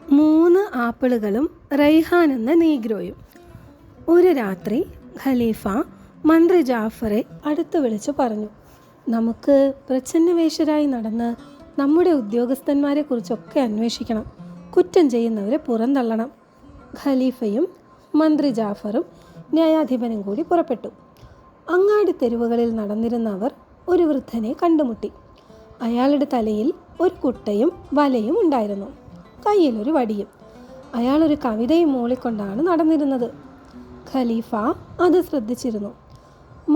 3 ആപ്പിളുകളും റൈഹാൻ എന്ന നീഗ്രോയും. ഒരു രാത്രി ഖലീഫ മന്ത്രി ജാഫറെ അടുത്ത് വിളിച്ചു പറഞ്ഞു, നമുക്ക് പ്രച്ഛന്നവേശരായി നടന്ന് നമ്മുടെ ഉദ്യോഗസ്ഥന്മാരെ കുറിച്ചൊക്കെ അന്വേഷിക്കണം. കുറ്റം ചെയ്യുന്നവരെ പുറന്തള്ളണം. ഖലീഫയും മന്ത്രി ജാഫറും ന്യായാധിപനും കൂടി പുറപ്പെട്ടു. അങ്ങാടി തെരുവുകളിൽ നടന്നിരുന്ന അവർ ഒരു വൃദ്ധനെ കണ്ടുമുട്ടി. അയാളുടെ തലയിൽ ഒരു കുട്ടയും വലയും ഉണ്ടായിരുന്നു, കയ്യിലൊരു വടിയും. അയാളൊരു കവിതയും മൂളിക്കൊണ്ടാണ് നടന്നിരുന്നത്. ഖലീഫ അത് ശ്രദ്ധിച്ചിരുന്നു.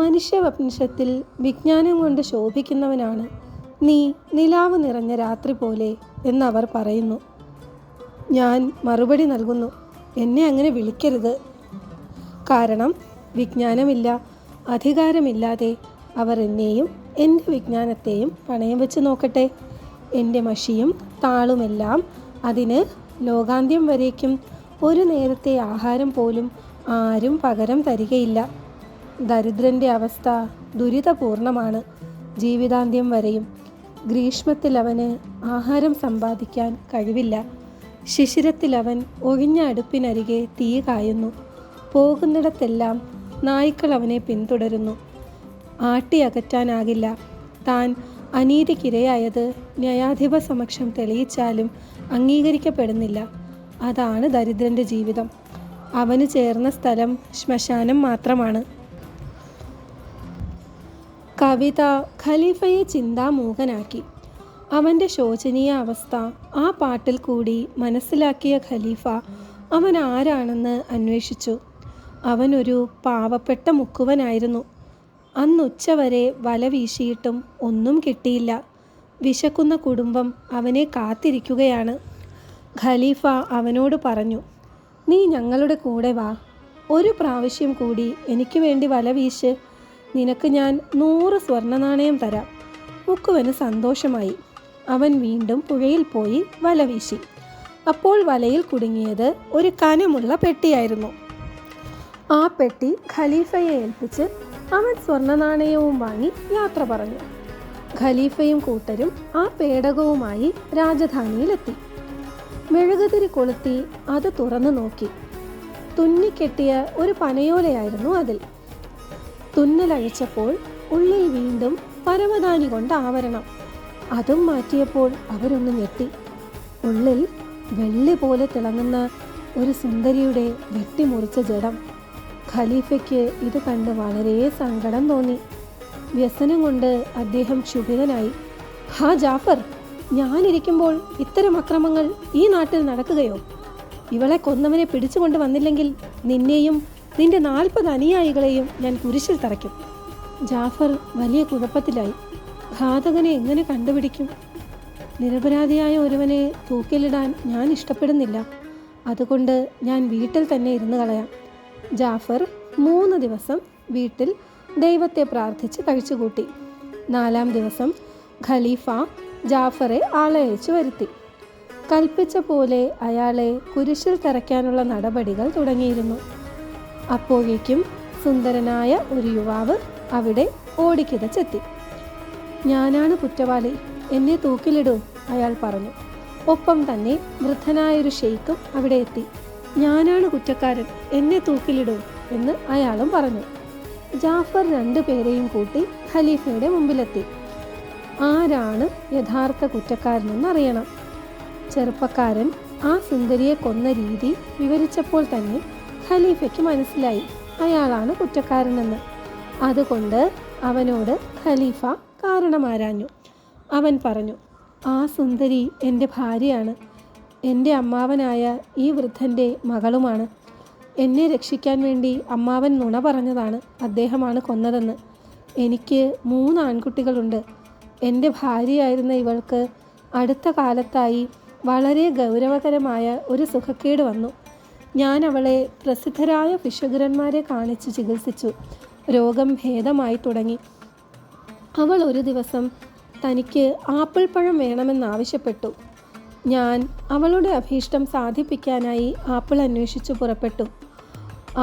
മനുഷ്യവംശത്തിൽ വിജ്ഞാനം കൊണ്ട് ശോഭിക്കുന്നവനാണ് നീ, നിലാവ് നിറഞ്ഞ രാത്രി പോലെ എന്നവർ പറയുന്നു. ഞാൻ മറുപടി നൽകുന്നു, എന്നെ അങ്ങനെ വിളിക്കരുത്. കാരണം വിജ്ഞാനമില്ല, അധികാരമില്ലാതെ അവർ എന്നെയും എൻ്റെ വിജ്ഞാനത്തെയും പണയം വെച്ച് നോക്കട്ടെ. എൻ്റെ മഷിയും താളുമെല്ലാം അതിന് ലോകാന്ത്യം വരേക്കും ഒരു നേരത്തെ ആഹാരം പോലും ആരും പകരം തരികയില്ല. ദരിദ്രൻ്റെ അവസ്ഥ ദുരിതപൂർണമാണ് ജീവിതാന്ത്യം വരെയും. ഗ്രീഷ്മത്തിൽ അവന് ആഹാരം സമ്പാദിക്കാൻ കഴിവില്ല. ശിശിരത്തിൽ അവൻ ഒഴിഞ്ഞ അടുപ്പിനരികെ തീ കായുന്നു. പോകുന്നിടത്തെല്ലാം നായ്ക്കൾ അവനെ പിന്തുടരുന്നു. ആട്ടിയകറ്റാനാകില്ല. താൻ അനീതിക്കിരയായത് ന്യായാധിപ സമക്ഷം തെളിയിച്ചാലും അംഗീകരിക്കപ്പെടുന്നില്ല. അതാണ് ദരിദ്രൻ്റെ ജീവിതം. അവന് ചേർന്ന സ്ഥലം ശ്മശാനം മാത്രമാണ്. കവിത ഖലീഫയെ ചിന്താമൂകനാക്കി. അവൻ്റെ ശോചനീയ അവസ്ഥ ആ പാട്ടിൽ കൂടി മനസ്സിലാക്കിയ ഖലീഫ അവൻ ആരാണെന്ന് അന്വേഷിച്ചു. അവനൊരു പാവപ്പെട്ട മുക്കുവനായിരുന്നു. അന്നുച്ചവരെ വല വീശിയിട്ടും ഒന്നും കിട്ടിയില്ല. വിശക്കുന്ന കുടുംബം അവനെ കാത്തിരിക്കുകയാണ്. ഖലീഫ അവനോട് പറഞ്ഞു, നീ ഞങ്ങളുടെ കൂടെ വാ. ഒരു പ്രാവശ്യം കൂടി എനിക്ക് വേണ്ടി വല വീശ്. നിനക്ക് ഞാൻ 100 സ്വർണ്ണനാണയം തരാം. മുക്കുവന് സന്തോഷമായി. അവൻ വീണ്ടും പുഴയിൽ പോയി വല വീശി. അപ്പോൾ വലയിൽ കുടുങ്ങിയത് ഒരു കനമുള്ള പെട്ടിയായിരുന്നു. ആ പെട്ടി ഖലീഫയെ ഏൽപ്പിച്ച് അവൻ സ്വർണ്ണനാണയവും വാങ്ങി യാത്ര പറഞ്ഞു. ഖലീഫയും കൂട്ടരും ആ പേടകവുമായി രാജധാനിയിലെത്തി. മെഴുകുതിരി കൊളുത്തി അത് തുറന്നു നോക്കി. തുന്നിക്കെട്ടിയ ഒരു പനയോലയായിരുന്നു അതിൽ. തുന്നലഴിച്ചപ്പോൾ ഉള്ളിൽ വീണ്ടും പരവതാനി കൊണ്ട് ആവരണം. അതും മാറ്റിയപ്പോൾ അവരൊന്ന് ഞെട്ടി. ഉള്ളിൽ വെള്ളി പോലെ തിളങ്ങുന്ന ഒരു സുന്ദരിയുടെ വെട്ടിമുറിച്ച ജഡം. ഖലീഫയ്ക്ക് ഇത് കണ്ട് വളരെ സങ്കടം തോന്നി. വ്യസനം കൊണ്ട് അദ്ദേഹം ക്ഷുഭിതനായി. ഹാ ജാഫർ, ഞാനിരിക്കുമ്പോൾ ഇത്തരം അക്രമങ്ങൾ ഈ നാട്ടിൽ നടക്കുകയോ? ഇവളെ കൊന്നവനെ പിടിച്ചുകൊണ്ട് വന്നില്ലെങ്കിൽ നിന്നെയും നിന്റെ 40 അനുയായികളെയും ഞാൻ കുരിശിൽ തറയ്ക്കും. ജാഫർ വലിയ കുഴപ്പത്തിലായി. ഘാതകനെ എങ്ങനെ കണ്ടുപിടിക്കും? നിരപരാധിയായ ഒരുവനെ തൂക്കിലിടാൻ ഞാൻ ഇഷ്ടപ്പെടുന്നില്ല. അതുകൊണ്ട് ഞാൻ വീട്ടിൽ തന്നെ ഇരുന്ന് കളയാം. ജാഫർ 3 ദിവസം വീട്ടിൽ ദൈവത്തെ പ്രാർത്ഥിച്ച് കഴിച്ചുകൂട്ടി. 4-ാം ദിവസം ഖലീഫ ജാഫറെ ആളയച്ചു വരുത്തി. കൽപ്പിച്ച പോലെ അയാളെ കുരിശിൽ തറയ്ക്കാനുള്ള നടപടികൾ തുടങ്ങിയിരുന്നു. അപ്പോഴേക്കും സുന്ദരനായ ഒരു യുവാവ് അവിടെ ഓടിക്കിതച്ചെത്തി. ഞാനാണ് കുറ്റവാളി, എന്നെ തൂക്കിലിടൂ, അയാൾ പറഞ്ഞു. ഒപ്പം തന്നെ വൃദ്ധനായൊരു ഷെയ്ഖും അവിടെ എത്തി. ഞാനാണ് കുറ്റക്കാരൻ, എന്നെ തൂക്കിലിടൂ എന്ന് അയാളും പറഞ്ഞു. ജാഫർ 2 പേരെയും കൂട്ടി ഖലീഫയുടെ മുമ്പിലെത്തി. ആരാണ് യഥാർത്ഥ കുറ്റക്കാരനെന്നറിയണം. ചെറുപ്പക്കാരൻ ആ സുന്ദരിയെ കൊന്ന രീതി വിവരിച്ചപ്പോൾ തന്നെ ഖലീഫയ്ക്ക് മനസ്സിലായി അയാളാണ് കുറ്റക്കാരനെന്ന്. അതുകൊണ്ട് അവനോട് ഖലീഫ കാരണമാരാഞ്ഞു. അവൻ പറഞ്ഞു, ആ സുന്ദരി എൻ്റെ ഭാര്യയാണ്. എൻ്റെ അമ്മാവനായ ഈ വൃദ്ധൻ്റെ മകളുമാണ്. എന്നെ രക്ഷിക്കാൻ വേണ്ടി അമ്മാവൻ നുണ പറഞ്ഞതാണ് അദ്ദേഹമാണ് കൊന്നതെന്ന്. എനിക്ക് 3 ആൺകുട്ടികളുണ്ട്. എൻ്റെ ഭാര്യയായിരുന്ന ഇവൾക്ക് അടുത്ത കാലത്തായി വളരെ ഗൗരവകരമായ ഒരു സുഖക്കേട് വന്നു. ഞാൻ അവളെ പ്രസിദ്ധരായ ഭിഷഗ്വരന്മാരെ കാണിച്ച് ചികിത്സിച്ചു. രോഗം ഭേദമായി തുടങ്ങി. അവൾ ഒരു ദിവസം തനിക്ക് ആപ്പിൾ പഴം വേണമെന്നാവശ്യപ്പെട്ടു. ഞാൻ അവളുടെ അഭീഷ്ടം സാധിപ്പിക്കാനായി ആപ്പിൾ അന്വേഷിച്ചു പുറപ്പെട്ടു.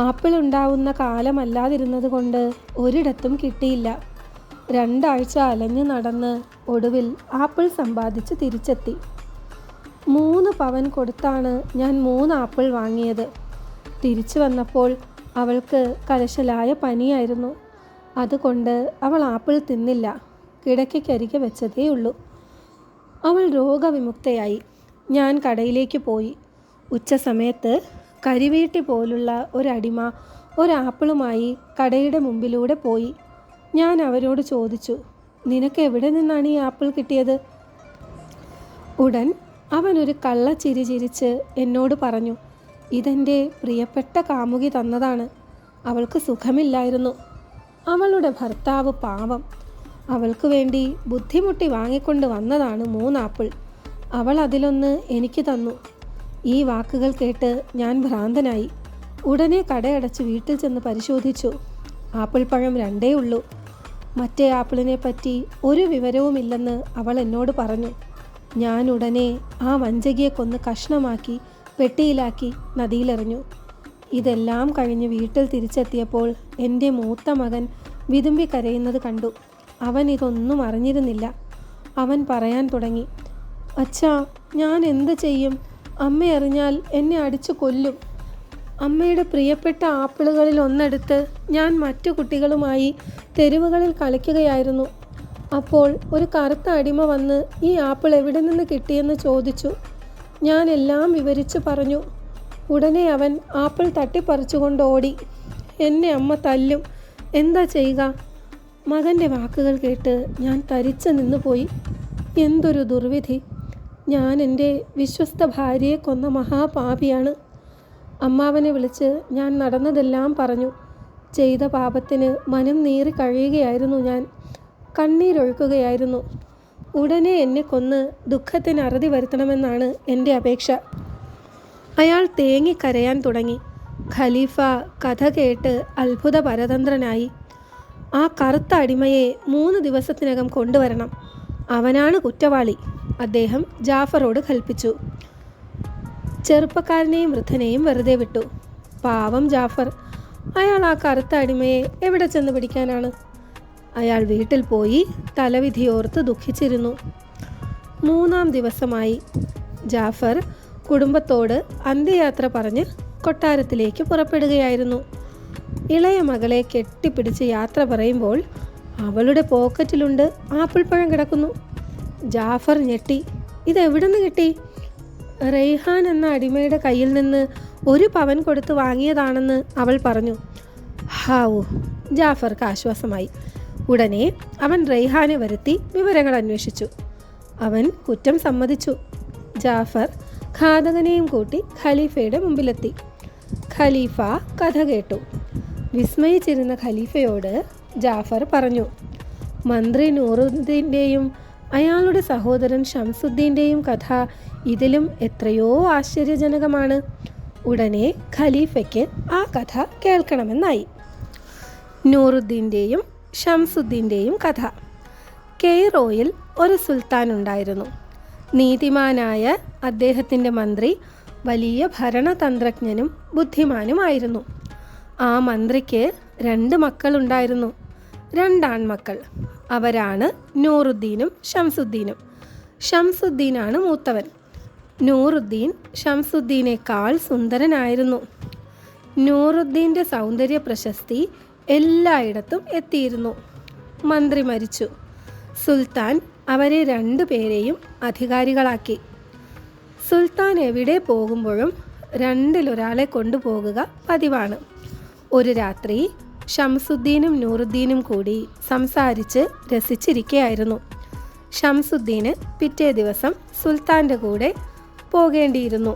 ആപ്പിൾ ഉണ്ടാവുന്ന കാലമല്ലാതിരുന്നത് കൊണ്ട് ഒരിടത്തും കിട്ടിയില്ല. 2 ആഴ്ച അലഞ്ഞു നടന്ന് ഒടുവിൽ ആപ്പിൾ സമ്പാദിച്ച് തിരിച്ചെത്തി. 3 പവൻ കൊടുത്താണ് ഞാൻ 3 ആപ്പിൾ വാങ്ങിയത്. തിരിച്ചു വന്നപ്പോൾ അവൾക്ക് കലശലായ പനിയായിരുന്നു. അതുകൊണ്ട് അവൾ ആപ്പിൾ തിന്നില്ല, കിടക്കയ്ക്കരികെ വെച്ചതേയുള്ളൂ. അവൾ രോഗവിമുക്തയായി. ഞാൻ കടയിലേക്ക് പോയി. ഉച്ച സമയത്ത് കരിവീട്ടി പോലുള്ള ഒരടിമ ഒരാപ്പിളുമായി കടയുടെ മുമ്പിലൂടെ പോയി. ഞാൻ അവരോട് ചോദിച്ചു, നിനക്ക് എവിടെ നിന്നാണ് ഈ ആപ്പിൾ കിട്ടിയത്? ഉടൻ അവൻ ഒരു കള്ളച്ചിരി ചിരിച്ച് എന്നോട് പറഞ്ഞു, ഇതെൻ്റെ പ്രിയപ്പെട്ട കാമുകി തന്നതാണ്. അവൾക്ക് സുഖമില്ലായിരുന്നു. അവളുടെ ഭർത്താവ് പാവം. അവൾക്ക് വേണ്ടി ബുദ്ധിമുട്ടി വാങ്ങിക്കൊണ്ട് വന്നതാണ് 3 ആപ്പിൾ. അവൾ അതിലൊന്ന് എനിക്ക് തന്നു. ഈ വാക്കുകൾ കേട്ട് ഞാൻ ഭ്രാന്തനായി. ഉടനെ കടയടച്ച് വീട്ടിൽ ചെന്ന് പരിശോധിച്ചു. ആപ്പിൾ പഴം 2 ഉള്ളൂ. മറ്റേ ആപ്പിളിനെ പറ്റി ഒരു വിവരവുമില്ലെന്ന് അവൾ എന്നോട് പറഞ്ഞു. ഞാൻ ഉടനെ ആ വഞ്ചകിയെ കൊന്ന് കഷ്ണമാക്കി പെട്ടിയിലാക്കി നദിയിലെറിഞ്ഞു. ഇതെല്ലാം കഴിഞ്ഞ് വീട്ടിൽ തിരിച്ചെത്തിയപ്പോൾ എൻ്റെ മൂത്ത മകൻ വിതുമ്പി കരയുന്നത് കണ്ടു. അവൻ ഇതൊന്നും അറിഞ്ഞിരുന്നില്ല. അവൻ പറയാൻ തുടങ്ങി, അച്ഛാ, ഞാൻ എന്ത് ചെയ്യും? അമ്മ അറിഞ്ഞാൽ എന്നെ അടിച്ചു കൊല്ലും. അമ്മയുടെ പ്രിയപ്പെട്ട ആപ്പിളുകളിൽ ഒന്നെടുത്ത് ഞാൻ മറ്റു കുട്ടികളുമായി തെരുവുകളിൽ കളിക്കുകയായിരുന്നു. അപ്പോൾ ഒരു കറുത്ത അടിമ വന്ന് ഈ ആപ്പിൾ എവിടെ നിന്ന് കിട്ടിയെന്ന് ചോദിച്ചു. ഞാൻ എല്ലാം വിവരിച്ചു പറഞ്ഞു. ഉടനെ അവൻ ആപ്പിൾ തട്ടിപ്പറിച്ചുകൊണ്ട് ഓടി. എന്നെ അമ്മ തല്ലും, എന്താ ചെയ്യുക? മകൻ്റെ വാക്കുകൾ കേട്ട് ഞാൻ തരിച്ചു നിന്നുപോയി. എന്തൊരു ദുർവിധി! ഞാൻ എൻ്റെ വിശ്വസ്ത ഭാര്യയെ കൊന്ന മഹാപാപിയാണ്. അമ്മാവനെ വിളിച്ച് ഞാൻ നടന്നതെല്ലാം പറഞ്ഞു. ചെയ്ത പാപത്തിന് മനം നീറി കഴിയുകയായിരുന്നു ഞാൻ. കണ്ണീരൊഴുക്കുകയായിരുന്നു. ഉടനെ എന്നെ കൊന്ന് ദുഃഖത്തിന് അറുതി വരുത്തണമെന്നാണ് എൻ്റെ അപേക്ഷ. അയാൾ തേങ്ങിക്കരയാൻ തുടങ്ങി. ഖലീഫ കഥ കേട്ട് അത്ഭുത പരതന്ത്രനായി. ആ കറുത്ത അടിമയെ 3 ദിവസത്തിനകം കൊണ്ടുവരണം. അവനാണ് കുറ്റവാളി, അദ്ദേഹം ജാഫറോട് കൽപ്പിച്ചു. ചെറുപ്പക്കാരനെയും വൃദ്ധനെയും വെറുതെ വിട്ടു. പാവം ജാഫർ. അയാൾ ആ കറുത്ത അടിമയെ എവിടെ ചെന്ന് പിടിക്കാനാണ്? അയാൾ വീട്ടിൽ പോയി തലവിധിയോർത്ത് ദുഃഖിച്ചിരുന്നു. 3-ാം ദിവസമായി. ജാഫർ കുടുംബത്തോട് അന്ത്യയാത്ര പറഞ്ഞ് കൊട്ടാരത്തിലേക്ക് പുറപ്പെടുകയായിരുന്നു. ഇളയ മകളെ കെട്ടിപ്പിടിച്ച് യാത്ര പറയുമ്പോൾ അവളുടെ പോക്കറ്റിലുണ്ട് ആപ്പിൾ പഴം കിടക്കുന്നു. ജാഫർ ഞെട്ടി. ഇതെവിടെ നിന്ന് കിട്ടി? റെയ്ഹാൻ എന്ന അടിമയുടെ കയ്യിൽ നിന്ന് 1 പവൻ കൊടുത്ത് വാങ്ങിയതാണെന്ന് അവൾ പറഞ്ഞു. ഹാവൂ, ജാഫർക്ക് ആശ്വാസമായി. ഉടനെ അവൻ റെയ്ഹാനെ വരുത്തി വിവരങ്ങൾ അന്വേഷിച്ചു. അവൻ കുറ്റം സമ്മതിച്ചു. ജാഫർ ഘാതകനെയും കൂട്ടി ഖലീഫയുടെ മുമ്പിലെത്തി. ഖലീഫ കഥ കേട്ടു. വിസ്മയിച്ചിരുന്ന ഖലീഫയോട് ജാഫർ പറഞ്ഞു, മന്ത്രി നൂറുദ്ദീൻ്റെയും അയാളുടെ സഹോദരൻ ഷംസുദ്ദീൻ്റെയും കഥ ഇതിലും എത്രയോ ആശ്ചര്യജനകമാണ്. ഉടനെ ഖലീഫയ്ക്ക് ആ കഥ കേൾക്കണമെന്നായി. നൂറുദ്ദീൻ്റെയും ഷംസുദ്ദീൻ്റെയും കഥ. കെയ്റോയിൽ ഒരു സുൽത്താൻ ഉണ്ടായിരുന്നു. നീതിമാനായ അദ്ദേഹത്തിൻ്റെ മന്ത്രി വലിയ ഭരണതന്ത്രജ്ഞനും ബുദ്ധിമാനുമായിരുന്നു. ആ മന്ത്രിക്ക് 2 മക്കളുണ്ടായിരുന്നു, 2 ആൺമക്കൾ. അവരാണ് നൂറുദ്ദീനും ഷംസുദ്ദീനും. ഷംസുദ്ദീനാണ് മൂത്തവൻ. നൂറുദ്ദീൻ ഷംസുദ്ദീനേക്കാൾ സുന്ദരനായിരുന്നു. നൂറുദ്ദീൻ്റെ സൗന്ദര്യ പ്രശസ്തി എല്ലായിടത്തും എത്തിയിരുന്നു. മന്ത്രി മരിച്ചു. സുൽത്താൻ അവരെ 2 പേരെയും അധികാരികളാക്കി. സുൽത്താൻ എവിടെ പോകുമ്പോഴും 2-ൽ-1 കൊണ്ടുപോകുക പതിവാണ്. ഒരു രാത്രി ഷംസുദ്ദീനും നൂറുദ്ദീനും കൂടി സംസാരിച്ച് രസിച്ചിരിക്കുകയായിരുന്നു. ഷംസുദ്ദീന് പിറ്റേ ദിവസം സുൽത്താൻ്റെ കൂടെ പോകേണ്ടിയിരുന്നു.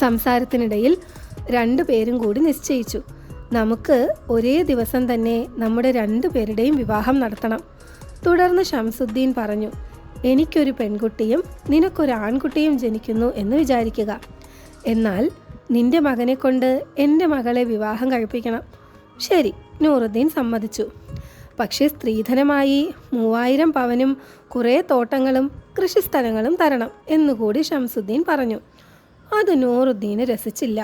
സംസാരത്തിനിടയിൽ 2 പേരും കൂടി നിശ്ചയിച്ചു, നമുക്ക് ഒരേ ദിവസം തന്നെ നമ്മുടെ 2 പേരുടെയും വിവാഹം നടത്തണം. തുടർന്ന് ഷംസുദ്ദീൻ പറഞ്ഞു, എനിക്കൊരു പെൺകുട്ടിയും നിനക്കൊരു ആൺകുട്ടിയും ജനിക്കുന്നു എന്ന് വിചാരിക്കുക. എന്നാൽ നിന്റെ മകനെ കൊണ്ട് എൻ്റെ മകളെ വിവാഹം കഴിപ്പിക്കണം. ശരി, നൂറുദ്ദീൻ സമ്മതിച്ചു. പക്ഷേ സ്ത്രീധനമായി 3000 പവനും കുറേ തോട്ടങ്ങളും കൃഷിസ്ഥലങ്ങളും തരണം എന്നുകൂടി ഷംസുദ്ദീൻ പറഞ്ഞു. അത് നൂറുദ്ദീന് രസിച്ചില്ല.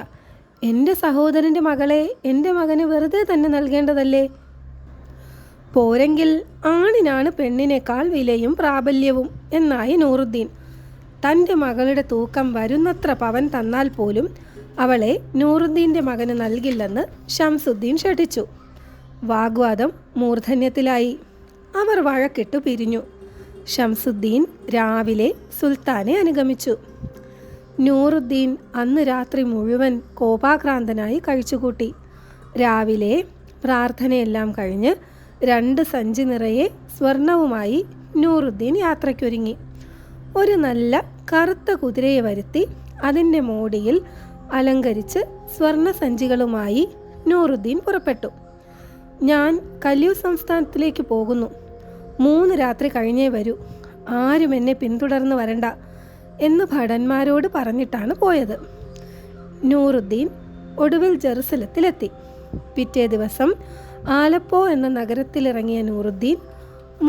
എൻ്റെ സഹോദരൻ്റെ മകളെ എൻ്റെ മകന് വെറുതെ തന്നെ നൽകേണ്ടതല്ലേ? പോരെങ്കിൽ ആണിനാണ് പെണ്ണിനേക്കാൾ വിലയും പ്രാബല്യവും എന്നായി നൂറുദ്ദീൻ. തൻ്റെ മകളുടെ തൂക്കം വരുന്നത്ര പവൻ തന്നാൽ പോലും അവളെ നൂറുദ്ദീൻ്റെ മകന് നൽകില്ലെന്ന് ഷംസുദ്ദീൻ ശഠിച്ചു. വാഗ്വാദം മൂർധന്യത്തിലായി. അവർ വഴക്കിട്ടു പിരിഞ്ഞു. ഷംസുദ്ദീൻ രാവിലെ സുൽത്താനെ അനുഗമിച്ചു. നൂറുദ്ദീൻ അന്ന് രാത്രി മുഴുവൻ കോപാക്രാന്തനായി കഴിച്ചുകൂട്ടി. രാവിലെ പ്രാർത്ഥനയെല്ലാം കഴിഞ്ഞ് 2 സഞ്ചി നിറയെ സ്വർണവുമായി നൂറുദ്ദീൻ യാത്രയ്ക്കൊരുങ്ങി. ഒരു നല്ല കറുത്ത കുതിരയെ വരുത്തി അതിൻ്റെ മോടിയിൽ അലങ്കരിച്ച് സ്വർണ സഞ്ചികളുമായി നൂറുദ്ദീൻ പുറപ്പെട്ടു. ഞാൻ കല്യൂ സംസ്ഥാനത്തിലേക്ക് പോകുന്നു. 3 രാത്രി കഴിഞ്ഞേ വരൂ. ആരും എന്നെ പിന്തുടർന്ന് വരണ്ട എന്ന് ഭടന്മാരോട് പറഞ്ഞിട്ടാണ് പോയത്. നൂറുദ്ദീൻ ഒടുവിൽ ജെറുസലത്തിലെത്തി. പിറ്റേ ദിവസം ആലപ്പോ എന്ന നഗരത്തിലിറങ്ങിയ നൂറുദ്ദീൻ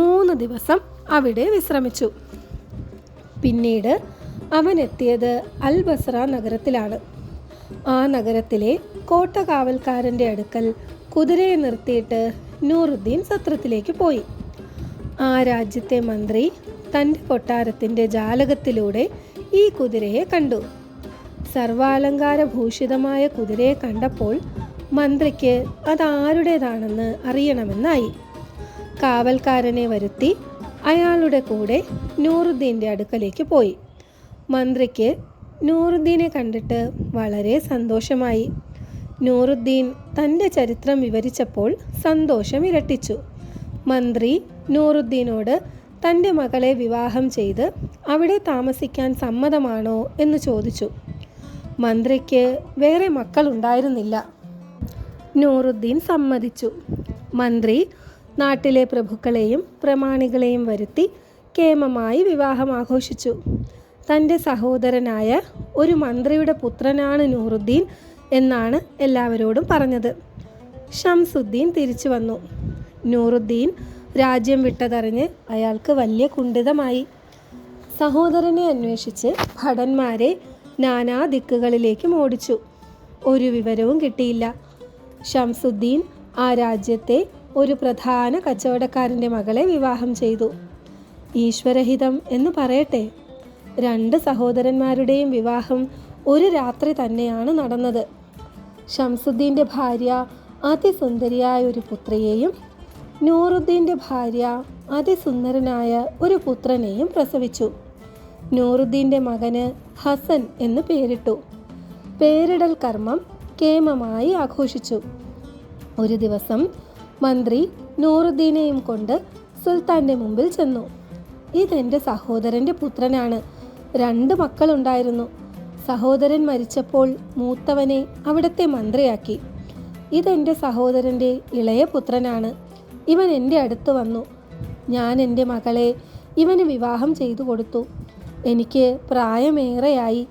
3 ദിവസം അവിടെ വിശ്രമിച്ചു. പിന്നീട് അവൻ എത്തിയത് അൽ ബസ്ര നഗരത്തിലാണ്. ആ നഗരത്തിലെ കോട്ടകാവൽക്കാരൻ്റെ അടുക്കൽ കുതിരയെ നിർത്തിയിട്ട് നൂറുദ്ദീൻ സത്രത്തിലേക്ക് പോയി. ആ രാജ്യത്തെ മന്ത്രി തൻ്റെ കൊട്ടാരത്തിൻ്റെ ജാലകത്തിലൂടെ ഈ കുതിരയെ കണ്ടു. സർവാലങ്കാരഭൂഷിതമായ കുതിരയെ കണ്ടപ്പോൾ മന്ത്രിക്ക് അതാരുടേതാണെന്ന് അറിയണമെന്നായി. കാവൽക്കാരനെ വരുത്തി അയാളുടെ കൂടെ നൂറുദ്ദീൻ്റെ അടുക്കലേക്ക് പോയി. മന്ത്രിക്ക് നൂറുദ്ദീനെ കണ്ടിട്ട് വളരെ സന്തോഷമായി. നൂറുദ്ദീൻ തൻ്റെ ചരിത്രം വിവരിച്ചപ്പോൾ സന്തോഷം ഇരട്ടിച്ചു. മന്ത്രി നൂറുദ്ദീനോട് തൻ്റെ മകളെ വിവാഹം ചെയ്ത് അവിടെ താമസിക്കാൻ സമ്മതമാണോ എന്ന് ചോദിച്ചു. മന്ത്രിക്ക് വേറെ മക്കളുണ്ടായിരുന്നില്ല. നൂറുദ്ദീൻ സമ്മതിച്ചു. മന്ത്രി നാട്ടിലെ പ്രഭുക്കളെയും പ്രമാണികളെയും വരുത്തി കേമമായി വിവാഹം ആഘോഷിച്ചു. തൻ്റെ സഹോദരനായ ഒരു മന്ത്രിയുടെ പുത്രനാണ് നൂറുദ്ദീൻ എന്നാണ് എല്ലാവരോടും പറഞ്ഞത്. ഷംസുദ്ദീൻ തിരിച്ചു വന്നു. നൂറുദ്ദീൻ രാജ്യം വിട്ടതറിഞ്ഞ് അയാൾക്ക് വലിയ കുണ്ഠിതമായി. സഹോദരനെ അന്വേഷിച്ച് ഭടന്മാരെ നാനാ ദിക്കുകളിലേക്കും ഓടിച്ചു. ഒരു വിവരവും കിട്ടിയില്ല. ഷംസുദ്ദീൻ ആ രാജ്യത്തെ ഒരു പ്രധാന കച്ചവടക്കാരൻ്റെ മകളെ വിവാഹം ചെയ്തു. ഈശ്വരഹിതം എന്ന് പറയട്ടെ, 2 സഹോദരന്മാരുടെയും വിവാഹം ഒരു രാത്രി തന്നെയാണ് നടന്നത്. ഷംസുദ്ദീൻ്റെ ഭാര്യ അതിസുന്ദരിയായ ഒരു പുത്രിയെയും നൂറുദ്ദീൻ്റെ ഭാര്യ അതിസുന്ദരനായ ഒരു പുത്രനെയും പ്രസവിച്ചു. നൂറുദ്ദീൻ്റെ മകന് ഹസൻ എന്ന് പേരിട്ടു. പേരിടൽ കർമ്മം കേമമായി ആഘോഷിച്ചു. ഒരു ദിവസം മന്ത്രി നൂറുദ്ദീനെയും കൊണ്ട് സുൽത്താൻ്റെ മുമ്പിൽ ചെന്നു. ഇതെൻ്റെ സഹോദരൻ്റെ പുത്രനാണ്. 2 മക്കളുണ്ടായിരുന്നു. സഹോദരൻ മരിച്ചപ്പോൾ മൂത്തവനെ അവിടുത്തെ മന്ത്രിയാക്കി. ഇതെൻ്റെ സഹോദരൻ്റെ ഇളയ പുത്രനാണ്. ഇവൻ എൻ്റെ അടുത്ത് വന്നു. ഞാൻ എൻ്റെ മകളെ ഇവന് വിവാഹം ചെയ്തു കൊടുത്തു. എനിക്ക് പ്രായമേറെയായി.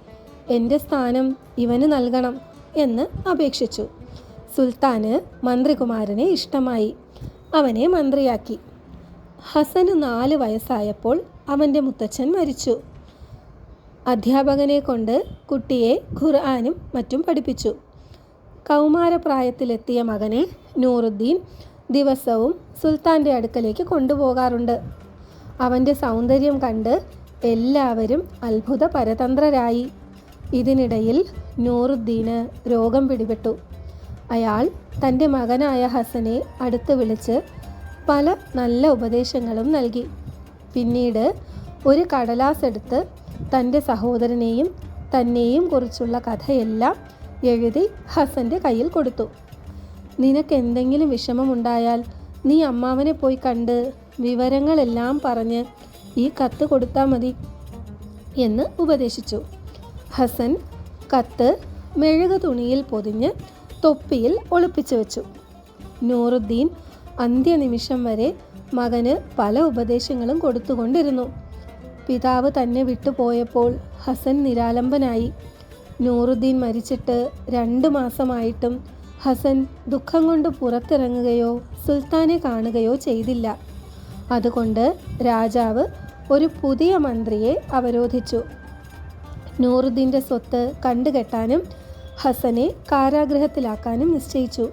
എൻ്റെ സ്ഥാനം ഇവന് നൽകണം എന്ന് അപേക്ഷിച്ചു. സുൽത്താന് മന്ത്രികുമാരനെ ഇഷ്ടമായി. അവനെ മന്ത്രിയാക്കി. ഹസന് 4 വയസ്സായപ്പോൾ അവൻ്റെ മുത്തച്ഛൻ മരിച്ചു. അധ്യാപകനെ കൊണ്ട് കുട്ടിയെ ഖുർആനും മറ്റും പഠിപ്പിച്ചു. കൗമാരപ്രായത്തിലെത്തിയ മകനെ നൂറുദ്ദീൻ ദിവസവും സുൽത്താൻ്റെ അടുക്കലേക്ക് കൊണ്ടുപോകാറുണ്ട്. അവൻ്റെ സൗന്ദര്യം കണ്ട് എല്ലാവരും അത്ഭുത പരതന്ത്രരായി. ഇതിനിടയിൽ നൂറുദ്ദീന് രോഗം പിടിപെട്ടു. അയാൾ തൻ്റെ മകനായ ഹസനെ അടുത്ത് വിളിച്ച് പല നല്ല ഉപദേശങ്ങളും നൽകി. പിന്നീട് ഒരു കടലാസ് എടുത്ത് തൻ്റെ സഹോദരനെയും തന്നെയും കുറിച്ചുള്ള കഥയെല്ലാം എഴുതി ഹസൻ്റെ കയ്യിൽ കൊടുത്തു. നിനക്ക് എന്തെങ്കിലും വിഷമമുണ്ടായാൽ നീ അമ്മാവനെ പോയി കണ്ട് വിവരങ്ങളെല്ലാം പറഞ്ഞ് ഈ കത്ത് കൊടുത്താൽ മതി എന്ന് ഉപദേശിച്ചു. ഹസൻ കത്ത് മെഴുകു തുണിയിൽ പൊതിഞ്ഞ് തൊപ്പിയിൽ ഒളിപ്പിച്ചു വെച്ചു. നൂറുദ്ദീൻ അന്ത്യനിമിഷം വരെ മകന് പല ഉപദേശങ്ങളും കൊടുത്തുകൊണ്ടിരുന്നു. പിതാവ് തന്നെ വിട്ടുപോയപ്പോൾ ഹസൻ നിരാലംബനായി. നൂറുദ്ദീൻ മരിച്ചിട്ട് 2 മാസമായിട്ടും ഹസൻ ദുഃഖം കൊണ്ട് പുറത്തിറങ്ങുകയോ സുൽത്താനെ കാണുകയോ ചെയ്തില്ല. അതുകൊണ്ട് രാജാവ് ഒരു പുതിയ മന്ത്രിയെ അവരോധിച്ചു. നൂറുദ്ദീൻ്റെ സ്വത്ത് കണ്ടുകെട്ടാനും ഹസനെ കാരാഗൃഹത്തിലാക്കാനും നിശ്ചയിച്ചു.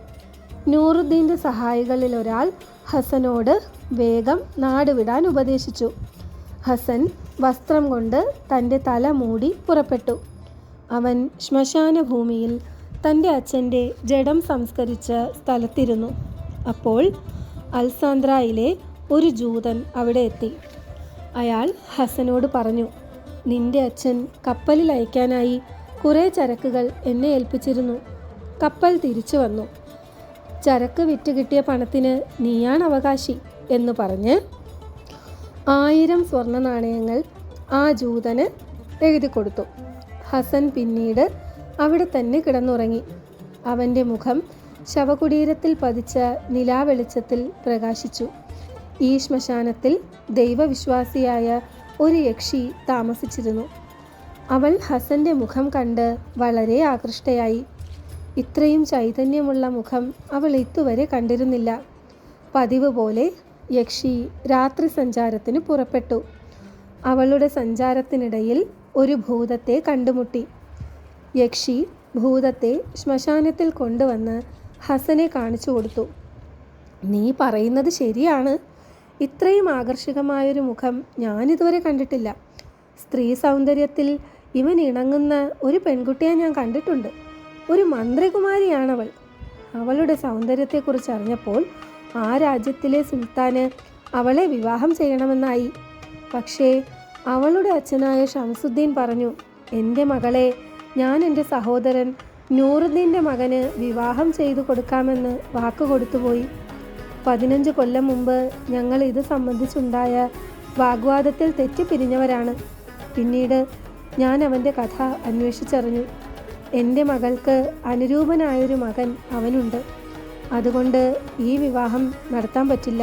നൂറുദ്ദീൻ്റെ സഹായികളിൽ ഒരാൾ ഹസനോട് വേഗം നാടുവിടാൻ ഉപദേശിച്ചു. ഹസൻ വസ്ത്രം കൊണ്ട് തൻ്റെ തല മൂടി പുറപ്പെട്ടു. അവൻ ശ്മശാന ഭൂമിയിൽ തൻ്റെ അച്ഛൻ്റെ ജഡം സംസ്കരിച്ച സ്ഥലത്തിരുന്നു. അപ്പോൾ അൽസാന്ദ്രായിലെ ഒരു ജൂതൻ അവിടെ എത്തി. അയാൾ ഹസനോട് പറഞ്ഞു, നിന്റെ അച്ഛൻ കപ്പലിൽ അയക്കാനായി കുറേ ചരക്കുകൾ എന്നെ ഏൽപ്പിച്ചിരുന്നു. കപ്പൽ തിരിച്ചു വന്നു. ചരക്ക് വിറ്റ് കിട്ടിയ പണത്തിന് നീയാണ് അവകാശി എന്ന് പറഞ്ഞ് 1000 സ്വർണ്ണ നാണയങ്ങൾ ആ ജൂതന് എഴുതി കൊടുത്തു. ഹസൻ പിന്നീട് അവിടെ തന്നെ കിടന്നുറങ്ങി. അവൻ്റെ മുഖം ശവകുടീരത്തിൽ പതിച്ച നിലാവെളിച്ചത്തിൽ പ്രകാശിച്ചു. ഈ ശ്മശാനത്തിൽ ദൈവവിശ്വാസിയായ ഒരു യക്ഷി താമസിച്ചിരുന്നു. അവൾ ഹസൻ്റെ മുഖം കണ്ട് വളരെ ആകൃഷ്ടയായി. ഇത്രയും ചൈതന്യമുള്ള മുഖം അവൾ ഇതുവരെ കണ്ടിരുന്നില്ല. പതിവ് പോലെ യക്ഷി രാത്രി സഞ്ചാരത്തിന് പുറപ്പെട്ടു. അവളുടെ സഞ്ചാരത്തിനിടയിൽ ഒരു ഭൂതത്തെ കണ്ടുമുട്ടി. യക്ഷി ഭൂതത്തെ ശ്മശാനത്തിൽ കൊണ്ടുവന്ന് ഹസനെ കാണിച്ചു കൊടുത്തു. നീ പറയുന്നത് ശരിയാണ്. ഇത്രയും ആകർഷകമായൊരു മുഖം ഞാനിതുവരെ കണ്ടിട്ടില്ല. സ്ത്രീ സൗന്ദര്യത്തിൽ ഇവൻ ഇണങ്ങുന്ന ഒരു പെൺകുട്ടിയെ ഞാൻ കണ്ടിട്ടുണ്ട്. ഒരു മന്ത്രികുമാരിയാണവൾ. അവളുടെ സൗന്ദര്യത്തെക്കുറിച്ച് അറിഞ്ഞപ്പോൾ ആ രാജ്യത്തിലെ സുൽത്താന് അവളെ വിവാഹം ചെയ്യണമെന്നായി. പക്ഷേ അവളുടെ അച്ഛനായ ഷംസുദ്ദീൻ പറഞ്ഞു, എൻ്റെ മകളെ ഞാൻ എൻ്റെ സഹോദരൻ നൂറുദ്ദീൻ്റെ മകന് വിവാഹം ചെയ്തു കൊടുക്കാമെന്ന് വാക്ക് കൊടുത്തുപോയി. 15 കൊല്ലം മുമ്പ് ഞങ്ങൾ ഇത് സംബന്ധിച്ചുണ്ടായ വാഗ്വാദത്തിൽ തെറ്റിപ്പിരിഞ്ഞവരാണ്. പിന്നീട് ഞാൻ അവൻ്റെ കഥ അന്വേഷിച്ചറിഞ്ഞു. എൻ്റെ മകൾക്ക് അനുരൂപനായൊരു മകൻ അവനുണ്ട്. അതുകൊണ്ട് ഈ വിവാഹം നടത്താൻ പറ്റില്ല.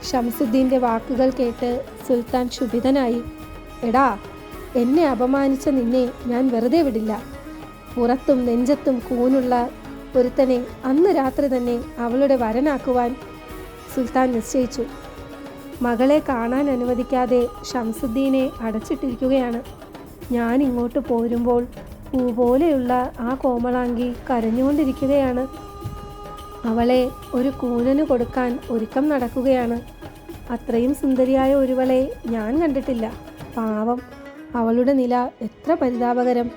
ഷംസുദ്ദീൻ്റെ വാക്കുകൾ കേട്ട് സുൽത്താൻ ക്ഷുഭിതനായി. എടാ, എന്നെ അപമാനിച്ച നിന്നെ ഞാൻ വെറുതെ വിടില്ല. പുറത്തും നെഞ്ചത്തും കൂനുള്ള ഒരുത്തനെ അന്ന് രാത്രി തന്നെ അവളുടെ വരനാക്കുവാൻ സുൽത്താൻ നിശ്ചയിച്ചു. മകളെ കാണാൻ അനുവദിക്കാതെ ഷംസുദ്ദീനെ അടച്ചിട്ടിരിക്കുകയാണ്. ഞാൻ ഇങ്ങോട്ട് പോരുമ്പോൾ പൂ പോലെയുള്ള ആ കോമളാങ്കി കരഞ്ഞുകൊണ്ടിരിക്കുകയാണ്. അവളെ ഒരു കൂനന് കൊടുക്കാൻ ഒരുക്കം നടക്കുകയാണ്. അത്രയും സുന്ദരിയായ ഒരുവളെ ഞാൻ കണ്ടിട്ടില്ല. പാവം, അവളുടെ നില എത്ര പരിതാപകരം.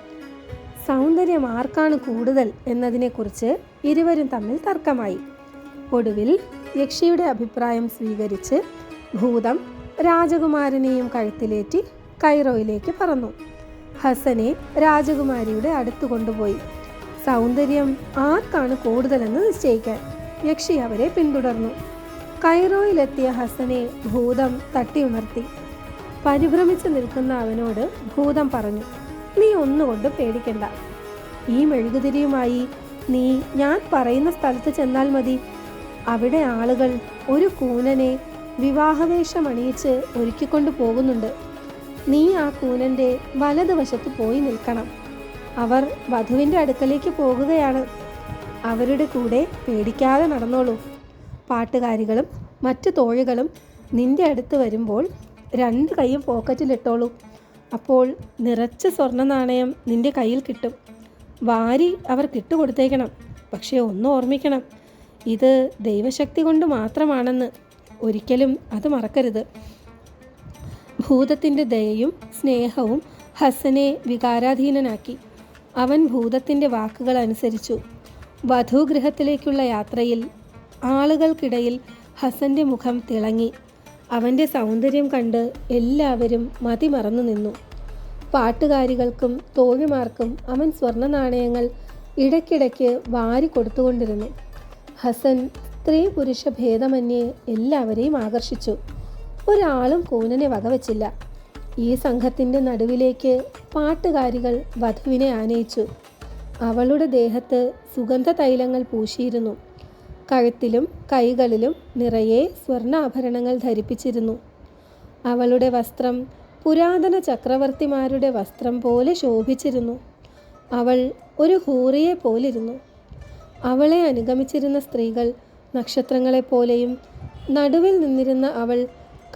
സൗന്ദര്യം ആർക്കാണ് കൂടുതൽ എന്നതിനെക്കുറിച്ച് ഇരുവരും തമ്മിൽ തർക്കമായി. ഒടുവിൽ യക്ഷിയുടെ അഭിപ്രായം സ്വീകരിച്ച് ഭൂതം രാജകുമാരനെയും കഴുത്തിലേറ്റി കൈറോയിലേക്ക് പറന്നു. ഹസനെ രാജകുമാരിയുടെ അടുത്ത് കൊണ്ടുപോയി. സൗന്ദര്യം ആർക്കാണ് കൂടുതലെന്ന് നിശ്ചയിക്കാൻ യക്ഷി അവരെ പിന്തുടർന്നു. കൈറോയിലെത്തിയ ഹസനെ ഭൂതം തട്ടിയുണർത്തി. പരിഭ്രമിച്ച് നിൽക്കുന്ന അവനോട് ഭൂതം പറഞ്ഞു, നീ ഒന്നുകൊണ്ട് പേടിക്കണ്ട. ഈ മെഴുകുതിരിയുമായി നീ ഞാൻ പറയുന്ന സ്ഥലത്ത് ചെന്നാൽ മതി. അവിടെ ആളുകൾ ഒരു കൂനനെ വിവാഹവേഷമണിയിച്ച് ഒരുക്കിക്കൊണ്ട് പോകുന്നുണ്ട്. നീ ആ കൂനൻ്റെ വലതുവശത്ത് പോയി നിൽക്കണം. അവർ വധുവിൻ്റെ അടുക്കലേക്ക് പോകുകയാണ്. അവരുടെ കൂടെ പേടിക്കാതെ നടന്നോളൂ. പാട്ടുകാരികളും മറ്റു തോഴികളും നിന്റെ അടുത്ത് വരുമ്പോൾ 2 കൈയും പോക്കറ്റിലിട്ടോളൂ. അപ്പോൾ നിറച്ച സ്വർണ്ണ നാണയം നിന്റെ കയ്യിൽ കിട്ടും. വാരി അവർ കിട്ടുകൊടുത്തേക്കണം. പക്ഷേ ഒന്ന് ഓർമ്മിക്കണം, ഇത് ദൈവശക്തി കൊണ്ട് മാത്രമാണെന്ന്. ഒരിക്കലും അത് മറക്കരുത്. ഭൂതത്തിൻ്റെ ദയയും സ്നേഹവും ഹസനെ വികാരാധീനനാക്കി. അവൻ ഭൂതത്തിൻ്റെ വാക്കുകൾ അനുസരിച്ചു. വധൂഗൃഹത്തിലേക്കുള്ള യാത്രയിൽ ആളുകൾക്കിടയിൽ ഹസൻ്റെ മുഖം തിളങ്ങി. അവൻ്റെ സൗന്ദര്യം കണ്ട് എല്ലാവരും മതിമറന്നു നിന്നു. പാട്ടുകാരികൾക്കും തോഴിമാർക്കും അവൻ സ്വർണ്ണ നാണയങ്ങൾ ഇടയ്ക്കിടയ്ക്ക് വാരി കൊടുത്തുകൊണ്ടിരുന്നു. ഹസൻ സ്ത്രീ പുരുഷ ഭേദമന്യേ എല്ലാവരെയും ആകർഷിച്ചു. ഒരാളും കൂനനെ വകവച്ചില്ല. ഈ സംഘത്തിൻ്റെ നടുവിലേക്ക് പാട്ടുകാരികൾ വധുവിനെ ആനയിച്ചു. അവളുടെ ദേഹത്ത് സുഗന്ധ തൈലങ്ങൾ പൂശിയിരുന്നു. കഴുത്തിലും കൈകളിലും നിറയെ സ്വർണ്ണാഭരണങ്ങൾ ധരിപ്പിച്ചിരുന്നു. അവളുടെ വസ്ത്രം പുരാതന ചക്രവർത്തിമാരുടെ വസ്ത്രം പോലെ ശോഭിച്ചിരുന്നു. അവൾ ഒരു ഹൂറിയെ പോലിരുന്നു. അവളെ അനുഗമിച്ചിരുന്ന സ്ത്രീകൾ നക്ഷത്രങ്ങളെപ്പോലെയും നടുവിൽ നിന്നിരുന്ന അവൾ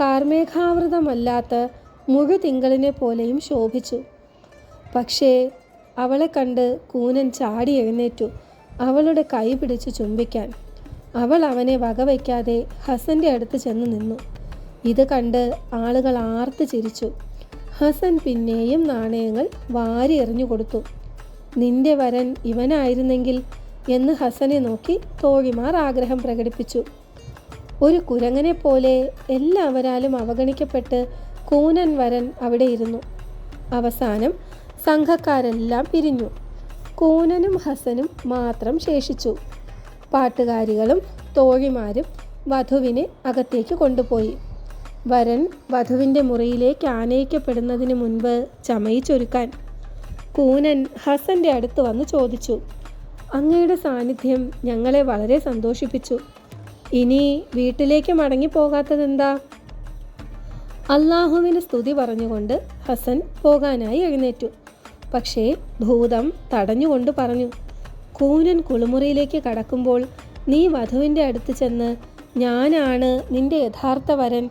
കാർമേഘാവൃതമല്ലാത്ത മുഴുതിങ്കളിനെ പോലെയും ശോഭിച്ചു. പക്ഷേ അവളെ കണ്ട് കൂനൻ ചാടി എഴുന്നേറ്റു അവളുടെ കൈ പിടിച്ച് ചുംബിക്കാൻ. അവൾ അവനെ വകവയ്ക്കാതെ ഹസൻ്റെ അടുത്ത് ചെന്ന് നിന്നു. ഇത് കണ്ട് ആളുകൾ ആർത്ത് ചിരിച്ചു. ഹസൻ പിന്നെയും നാണയങ്ങൾ വാരി എറിഞ്ഞു കൊടുത്തു. നിന്റെ വരൻ ഇവനായിരുന്നെങ്കിൽ എന്ന് ഹസനെ നോക്കി തോഴിമാർ ആഗ്രഹം പ്രകടിപ്പിച്ചു. ഒരു കുരങ്ങനെ പോലെ എല്ലാവരാലും അവഗണിക്കപ്പെട്ട് കൂനൻ വരൻ അവിടെ ഇരുന്നു. അവസാനം സംഘക്കാരെല്ലാം പിരിഞ്ഞു. കൂനനും ഹസനും മാത്രം ശേഷിച്ചു. പാട്ടുകാരികളും തോഴിമാരും വധുവിനെ അകത്തേക്ക് കൊണ്ടുപോയി. വരൻ വധുവിൻ്റെ മുറിയിലേക്ക് ആനയിക്കപ്പെടുന്നതിന് മുൻപ് ചമയിച്ചൊരുക്കാൻ കൂനൻ ഹസൻ്റെ അടുത്ത് വന്ന് ചോദിച്ചു, അങ്ങയുടെ സാന്നിധ്യം ഞങ്ങളെ വളരെ സന്തോഷിപ്പിച്ചു. ഇനി വീട്ടിലേക്ക് മടങ്ങിപ്പോകാത്തതെന്താ? അള്ളാഹുവിന് സ്തുതി പറഞ്ഞുകൊണ്ട് ഹസൻ പോകാനായി എഴുന്നേറ്റു. പക്ഷേ ഭൂതം തടഞ്ഞുകൊണ്ട് പറഞ്ഞു, കൂനൻ കുളിമുറിയിലേക്ക് കടക്കുമ്പോൾ നീ വധുവിൻ്റെ അടുത്ത് ചെന്ന് ഞാനാണ് നിന്റെ യഥാർത്ഥ വരൻ,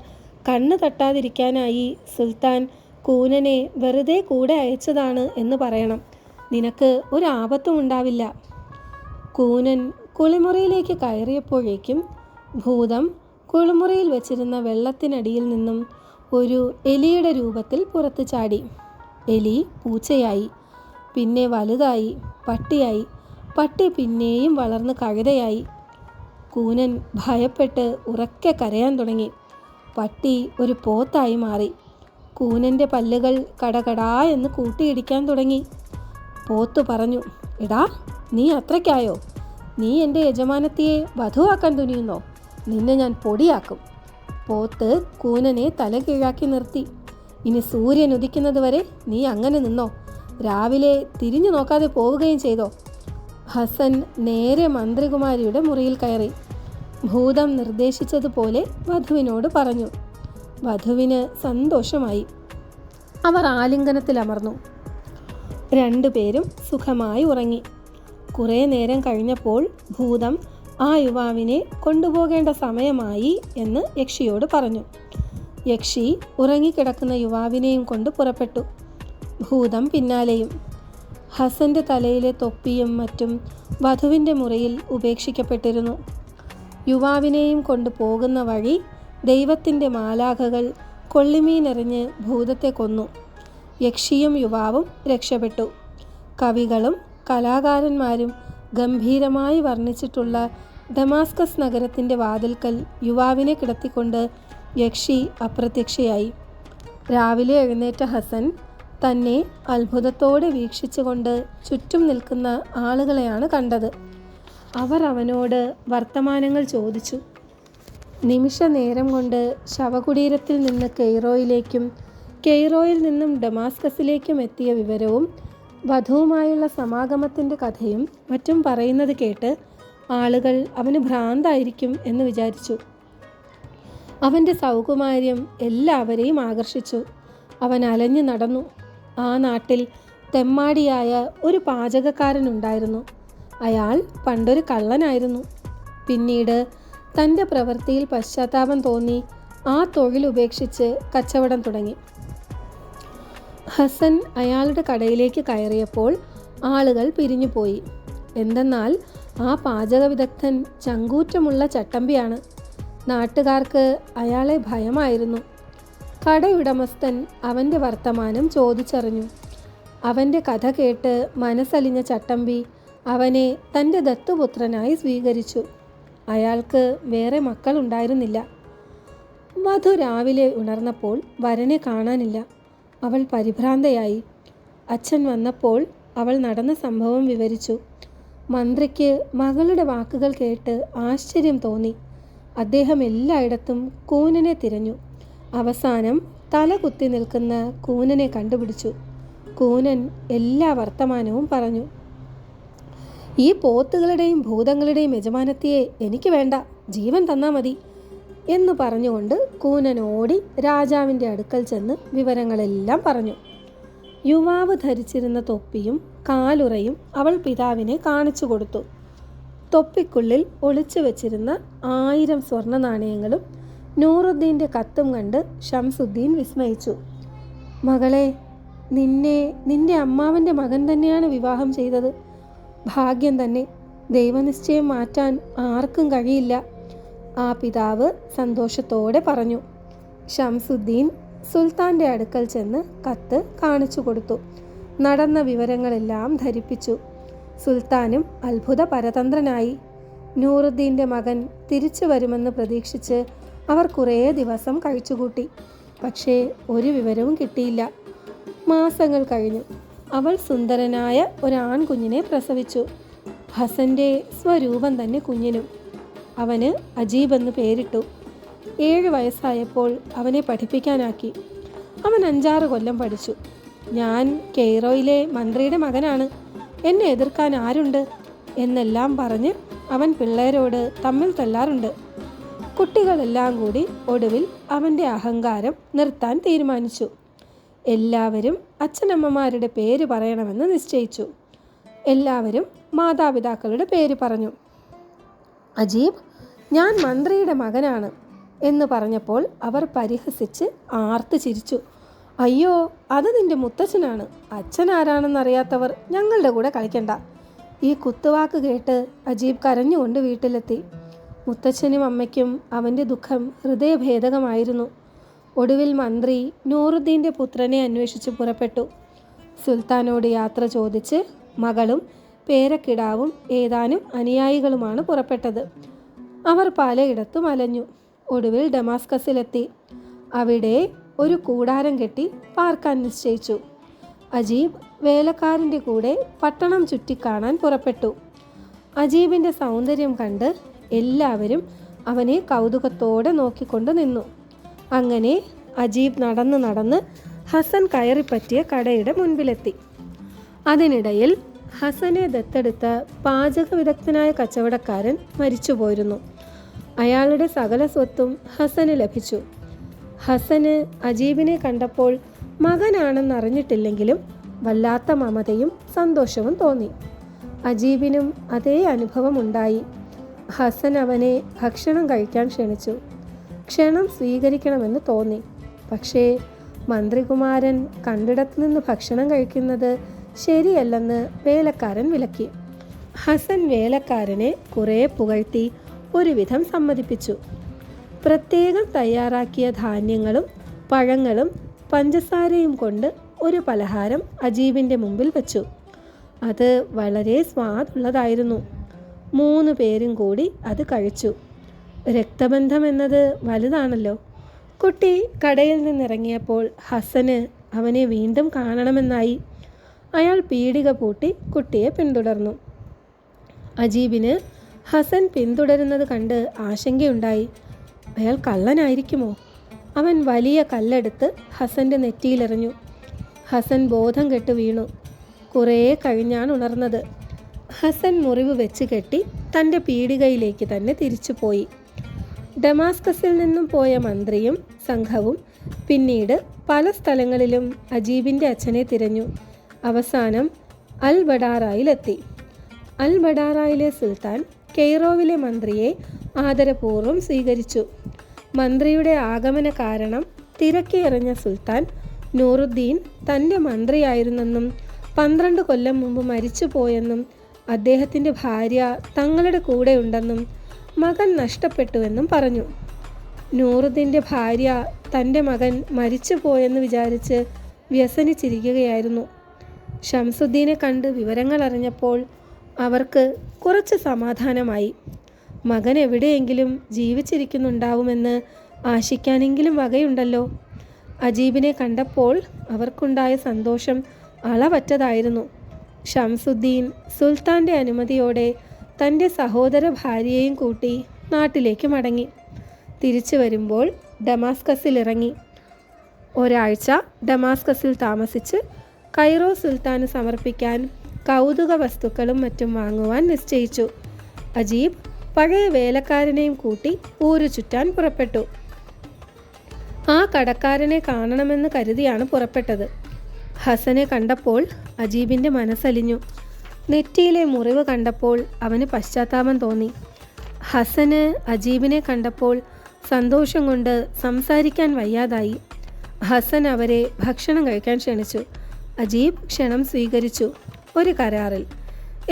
കണ്ണ് തട്ടാതിരിക്കാനായി സുൽത്താൻ കൂനനെ വെറുതെ കൂടെ അയച്ചതാണ് എന്ന് പറയണം. നിനക്ക് ഒരാപത്തും ഉണ്ടാവില്ല. കൂനൻ കുളിമുറിയിലേക്ക് കയറിയപ്പോഴേക്കും ഭൂതം കുളിമുറിയിൽ വെച്ചിരുന്ന വെള്ളത്തിനടിയിൽ നിന്നും ഒരു എലിയുടെ രൂപത്തിൽ പുറത്തു ചാടി. എലി പൂച്ചയായി, പിന്നെ വലുതായി പട്ടിയായി, പട്ടി പിന്നെയും വളർന്ന് കഴുതയായി. കൂനൻ ഭയപ്പെട്ട് ഉറക്കെ കരയാൻ തുടങ്ങി. പട്ടി ഒരു പോത്തായി മാറി. കൂനൻ്റെ പല്ലുകൾ കടകടാ എന്ന് കൂട്ടിയിടിക്കാൻ തുടങ്ങി. പോത്ത് പറഞ്ഞു, എടാ നീ അത്രയ്ക്കായോ? നീ എൻ്റെ യജമാനത്തിയെ വധുവാക്കാൻ തുനിയുന്നോ? നിന്നെ ഞാൻ പൊടിയാക്കും. പോത്ത് കൂനനെ തല കീഴാക്കി നിർത്തി. ഇനി സൂര്യൻ ഉദിക്കുന്നത് വരെ നീ അങ്ങനെ നിന്നോ, രാവിലെ തിരിഞ്ഞു നോക്കാതെ പോവുകയും ചെയ്തോ. ഹസൻ നേരെ മന്ത്രികുമാരിയുടെ മുറിയിൽ കയറി. ഭൂതം നിർദ്ദേശിച്ചതുപോലെ വധുവിനോട് പറഞ്ഞു. വധുവിന് സന്തോഷമായി. അവർ ആലിംഗനത്തിലമർന്നു. രണ്ടുപേരും സുഖമായി ഉറങ്ങി. കുറേ നേരം കഴിഞ്ഞപ്പോൾ ഭൂതം ആ യുവാവിനെ കൊണ്ടുപോകേണ്ട സമയമായി എന്ന് യക്ഷിയോട് പറഞ്ഞു. യക്ഷി ഉറങ്ങിക്കിടക്കുന്ന യുവാവിനെയും കൊണ്ട് പുറപ്പെട്ടു. ഭൂതം പിന്നാലെയും. ഹസൻ്റെ തലയിലെ തൊപ്പിയും മറ്റും വധുവിൻ്റെ മുറിയിൽ ഉപേക്ഷിക്കപ്പെട്ടിരുന്നു. യുവാവിനെയും കൊണ്ട് പോകുന്ന വഴി ദൈവത്തിൻ്റെ മാലാഖകൾ കൊള്ളിമീനെറിഞ്ഞ് ഭൂതത്തെ കൊന്നു. യക്ഷിയും യുവാവും രക്ഷപ്പെട്ടു. കവികളും കലാകാരന്മാരും ഗംഭീരമായി വർണ്ണിച്ചിട്ടുള്ള ഡമാസ്കസ് നഗരത്തിൻ്റെ വാതിൽക്കൽ യുവാവിനെ കിടത്തിക്കൊണ്ട് യക്ഷി അപ്രത്യക്ഷയായി. രാവിലെ എഴുന്നേറ്റ ഹസൻ തന്നെ അത്ഭുതത്തോടെ വീക്ഷിച്ചുകൊണ്ട് ചുറ്റും നിൽക്കുന്ന ആളുകളെയാണ് കണ്ടത്. അവർ അവനോട് വർത്തമാനങ്ങൾ ചോദിച്ചു. നിമിഷ നേരം കൊണ്ട് ശവകുടീരത്തിൽ നിന്ന് കെയ്റോയിലേക്കും കെയ്റോയിൽ നിന്നും ഡമാസ്കസിലേക്കും എത്തിയ വിവരവും വധുവുമായുള്ള സമാഗമത്തിൻ്റെ കഥയും മറ്റും പറയുന്നത് കേട്ട് ആളുകൾ അവന് ഭ്രാന്തായിരിക്കും എന്ന് വിചാരിച്ചു. അവൻ്റെ സൗകുമാര്യം എല്ലാവരെയും ആകർഷിച്ചു. അവൻ അലഞ്ഞു നടന്നു. ആ നാട്ടിൽ തെമ്മാടിയായ ഒരു പാചകക്കാരനുണ്ടായിരുന്നു. അയാൾ പണ്ടൊരു കള്ളനായിരുന്നു. പിന്നീട് തൻ്റെ പ്രവൃത്തിയിൽ പശ്ചാത്താപം തോന്നി ആ തൊഴിൽ ഉപേക്ഷിച്ച് കച്ചവടം തുടങ്ങി. ഹസൻ അയാളുടെ കടയിലേക്ക് കയറിയപ്പോൾ ആളുകൾ പിരിഞ്ഞുപോയി. എന്തെന്നാൽ ആ പാചക വിദഗ്ധൻ ചങ്കൂറ്റമുള്ള ചട്ടമ്പിയാണ്. നാട്ടുകാർക്ക് അയാളെ ഭയമായിരുന്നു. കടയുടമസ്ഥൻ അവൻ്റെ വർത്തമാനം ചോദിച്ചറിഞ്ഞു. അവൻ്റെ കഥ കേട്ട് മനസ്സലിഞ്ഞ ചട്ടമ്പി അവനെ തൻ്റെ ദത്തുപുത്രനായി സ്വീകരിച്ചു. അയാൾക്ക് വേറെ മക്കളുണ്ടായിരുന്നില്ല. വധു രാവിലെ ഉണർന്നപ്പോൾ വരനെ കാണാനില്ല. അവൾ പരിഭ്രാന്തയായി. അച്ഛൻ വന്നപ്പോൾ അവൾ നടന്ന സംഭവം വിവരിച്ചു. മന്ത്രിക്ക് മകളുടെ വാക്കുകൾ കേട്ട് ആശ്ചര്യം തോന്നി. അദ്ദേഹം എല്ലായിടത്തും കൂനനെ തിരഞ്ഞു. അവസാനം തല കുത്തി നിൽക്കുന്ന കൂനനെ കണ്ടുപിടിച്ചു. കൂനൻ എല്ലാ വർത്തമാനവും പറഞ്ഞു. ഈ പോത്തുകളുടെയും ഭൂതങ്ങളുടെയും യജമാനത്തിയെ എനിക്ക് വേണ്ട, ജീവൻ തന്നാൽ മതി എന്ന് പറഞ്ഞുകൊണ്ട് കൂനൻ ഓടി രാജാവിൻ്റെ അടുക്കൽ ചെന്ന് വിവരങ്ങളെല്ലാം പറഞ്ഞു. യുവാവ് ധരിച്ചിരുന്ന തൊപ്പിയും കാലുറയും അവൾ പിതാവിനെ കാണിച്ചു കൊടുത്തു. തൊപ്പിക്കുള്ളിൽ ഒളിച്ചു വെച്ചിരുന്ന 1000 സ്വർണ്ണ നാണയങ്ങളും നൂറുദ്ദീൻ്റെ കത്തും കണ്ട് ഷംസുദ്ദീൻ വിസ്മയിച്ചു. മകളെ, നിന്റെ അമ്മാവൻ്റെ മകൻ തന്നെയാണ് വിവാഹം ചെയ്തത്. ഭാഗ്യം തന്നെ. ദൈവനിശ്ചയം മാറ്റാൻ ആർക്കും കഴിയില്ല. ആ പിതാവ് സന്തോഷത്തോടെ പറഞ്ഞു. ഷംസുദ്ദീൻ സുൽത്താൻ്റെ അടുക്കൽ ചെന്ന് കത്ത് കാണിച്ചു കൊടുത്തു. നടന്ന വിവരങ്ങളെല്ലാം ധരിപ്പിച്ചു. സുൽത്താനും അത്ഭുത പരതന്ത്രനായി. നൂറുദ്ദീൻ്റെ മകൻ തിരിച്ചു വരുമെന്ന് പ്രതീക്ഷിച്ച് അവർ കുറേ ദിവസം കഴിച്ചുകൂട്ടി. പക്ഷേ ഒരു വിവരവും കിട്ടിയില്ല. മാസങ്ങൾ കഴിഞ്ഞു. അവൾ സുന്ദരനായ ഒരാൺകുഞ്ഞിനെ പ്രസവിച്ചു. ഹസൻ്റെ സ്വരൂപം തന്നെ കുഞ്ഞിനും. അവന് അജീബ് എന്ന് പേരിട്ടു. 7 വയസ്സായപ്പോൾ അവനെ പഠിപ്പിക്കാനാക്കി. അവൻ 5-6 കൊല്ലം പഠിച്ചു. ഞാൻ കെയ്റോയിലെ മന്ത്രിയുടെ മകനാണ്, എന്നെ എതിർക്കാൻ ആരുണ്ട് എന്നെല്ലാം പറഞ്ഞ് അവൻ പിള്ളേരോട് തമ്മിൽ തല്ലാറുണ്ട്. കുട്ടികളെല്ലാം കൂടി ഒടുവിൽ അവൻ്റെ അഹങ്കാരം നിർത്താൻ തീരുമാനിച്ചു. എല്ലാവരും അച്ഛനമ്മമാരുടെ പേര് പറയണമെന്ന് നിശ്ചയിച്ചു. എല്ലാവരും മാതാപിതാക്കളുടെ പേര് പറഞ്ഞു. അജീബ്, ഞാൻ മന്ത്രിയുടെ മകനാണ് എന്ന് പറഞ്ഞപ്പോൾ അവർ പരിഹസിച്ച് ആർത്ത് ചിരിച്ചു. അയ്യോ, അത് നിന്റെ മുത്തച്ഛനാണ്, അച്ഛൻ ആരാണെന്നറിയാത്തവർ ഞങ്ങളുടെ കൂടെ കളിക്കണ്ട. ഈ കുത്തുവാക്ക് കേട്ട് അജീബ് കരഞ്ഞുകൊണ്ട് വീട്ടിലെത്തി. മുത്തച്ഛനും അമ്മയ്ക്കും അവൻ്റെ ദുഃഖം ഹൃദയഭേദകമായിരുന്നു. ഒടുവിൽ മന്ത്രി നൂറുദ്ദീൻ്റെ പുത്രനെ അന്വേഷിച്ച് പുറപ്പെട്ടു. സുൽത്താനോട് യാത്ര ചോദിച്ച് മകളും പേരക്കിടാവും ഏതാനും അനുയായികളുമാണ് പുറപ്പെട്ടത്. അവർ പലയിടത്തും അലഞ്ഞു. ഒടുവിൽ ഡമാസ്കസിലെത്തി. അവിടെ ഒരു കൂടാരം കെട്ടി പാർക്കാൻ നിശ്ചയിച്ചു. അജീബ് വേലക്കാരൻ്റെ കൂടെ പട്ടണം ചുറ്റിക്കാണാൻ പുറപ്പെട്ടു. അജീബിൻ്റെ സൗന്ദര്യം കണ്ട് എല്ലാവരും അവനെ കൗതുകത്തോടെ നോക്കിക്കൊണ്ട് നിന്നു. അങ്ങനെ അജീബ് നടന്ന് ഹസൻ കയറിപ്പറ്റിയ കടയുടെ മുൻപിലെത്തി. അതിനിടയിൽ ഹസനെ ദത്തെടുത്ത പാചക വിദഗ്ധനായ കച്ചവടക്കാരൻ മരിച്ചുപോയിരുന്നു. അയാളുടെ സകല സ്വത്തും ഹസന് ലഭിച്ചു. ഹസന് അജീബിനെ കണ്ടപ്പോൾ മകനാണെന്നറിഞ്ഞിട്ടില്ലെങ്കിലും വല്ലാത്ത മമതയും സന്തോഷവും തോന്നി. അജീബിനും അതേ അനുഭവം ഉണ്ടായി. ഹസൻ അവനെ ഭക്ഷണം കഴിക്കാൻ ക്ഷണിച്ചു. ക്ഷണം സ്വീകരിക്കണമെന്ന് തോന്നി. പക്ഷേ മന്ത്രികുമാരൻ കണ്ടിടത്തു നിന്ന് ഭക്ഷണം കഴിക്കുന്നത് ശരിയല്ലെന്ന് വേലക്കാരൻ വിലക്കി. ഹസൻ വേലക്കാരനെ കുറേ പുകഴ്ത്തി ഒരുവിധം സമ്മതിപ്പിച്ചു. പ്രത്യേകം തയ്യാറാക്കിയ ധാന്യങ്ങളും പഴങ്ങളും പഞ്ചസാരയും കൊണ്ട് ഒരു പലഹാരം അജീബിൻ്റെ മുമ്പിൽ വെച്ചു. അത് വളരെ സ്വാദുള്ളതായിരുന്നു. 3 പേരും കൂടി അത് കഴിച്ചു. രക്തബന്ധം എന്നത് വലുതാണല്ലോ. കുട്ടി കടയിൽ നിന്നിറങ്ങിയപ്പോൾ ഹസന് അവനെ വീണ്ടും കാണണമെന്നായി. അയാൾ പീടിക പൂട്ടി കുട്ടിയെ പിന്തുടർന്നു. അജീബിന് ഹസൻ പിന്തുടരുന്നത് കണ്ട് ആശങ്കയുണ്ടായി. അയാൾ കള്ളനായിരിക്കുമോ? അവൻ വലിയ കല്ലെടുത്ത് ഹസൻ്റെ നെറ്റിയിലെറിഞ്ഞു. ഹസൻ ബോധം കെട്ട് വീണു. കുറേ കഴിഞ്ഞാണ് ഉണർന്നത്. ഹസൻ മുറിവ് വെച്ച് കെട്ടി തൻ്റെ പീടികയിലേക്ക് തന്നെ തിരിച്ചുപോയി. ഡമാസ്കസിൽ നിന്നും പോയ മന്ത്രിയും സംഘവും പിന്നീട് പല സ്ഥലങ്ങളിലും അജീബിൻ്റെ അച്ഛനെ തിരഞ്ഞു. അവസാനം അൽ ബഡാറയിലെത്തി. അൽ ബഡാറയിലെ സുൽത്താൻ കെയ്റോവിലെ മന്ത്രിയെ ആദരപൂർവ്വം സ്വീകരിച്ചു. മന്ത്രിയുടെ ആഗമന കാരണം തിരക്കി എറിഞ്ഞ സുൽത്താൻ നൂറുദ്ദീൻ തൻ്റെ മന്ത്രിയായിരുന്നെന്നും 12 കൊല്ലം മുമ്പ് മരിച്ചുപോയെന്നും അദ്ദേഹത്തിൻ്റെ ഭാര്യ തങ്ങളുടെ കൂടെയുണ്ടെന്നും മകൻ നഷ്ടപ്പെട്ടുവെന്നും പറഞ്ഞു. നൂറുദ്ദീൻ്റെ ഭാര്യ തൻ്റെ മകൻ മരിച്ചുപോയെന്ന് വിചാരിച്ച് വ്യസനിച്ചിരിക്കുകയായിരുന്നു. ഷംസുദ്ദീനെ കണ്ട് വിവരങ്ങൾ അറിഞ്ഞപ്പോൾ അവർക്ക് കുറച്ച് സമാധാനമായി. മകൻ എവിടെയെങ്കിലും ജീവിച്ചിരിക്കുന്നുണ്ടാവുമെന്ന് ആശിക്കാനെങ്കിലും വകയുണ്ടല്ലോ. അജീബിനെ കണ്ടപ്പോൾ അവർക്കുണ്ടായ സന്തോഷം അളവറ്റതായിരുന്നു. ഷംസുദ്ദീൻ സുൽത്താൻ്റെ അനുമതിയോടെ തൻ്റെ സഹോദര ഭാര്യയെയും കൂട്ടി നാട്ടിലേക്ക് മടങ്ങി. തിരിച്ചു വരുമ്പോൾ ഡമാസ്കസിലിറങ്ങി. ഒരാഴ്ച ഡമാസ്കസിൽ താമസിച്ച് കൈറോ സുൽത്താന് സമർപ്പിക്കാൻ കൗതുക വസ്തുക്കളും മറ്റും വാങ്ങുവാൻ നിശ്ചയിച്ചു. അജീബ് പഴയ വേലക്കാരനെയും കൂട്ടി ഊരു ചുറ്റാൻ പുറപ്പെട്ടു. ആ കടക്കാരനെ കാണണമെന്ന് കരുതിയാണ് പുറപ്പെട്ടത്. ഹസനെ കണ്ടപ്പോൾ അജീബിൻ്റെ മനസ്സലിഞ്ഞു. നെറ്റിയിലെ മുറിവ് കണ്ടപ്പോൾ അവന് പശ്ചാത്താപം തോന്നി. ഹസന് അജീബിനെ കണ്ടപ്പോൾ സന്തോഷം കൊണ്ട് സംസാരിക്കാൻ വയ്യാതായി. ഹസൻ അവരെ ഭക്ഷണം കഴിക്കാൻ ക്ഷണിച്ചു. അജീബ് ക്ഷണം സ്വീകരിച്ചു. ഒരു കരാറിൽ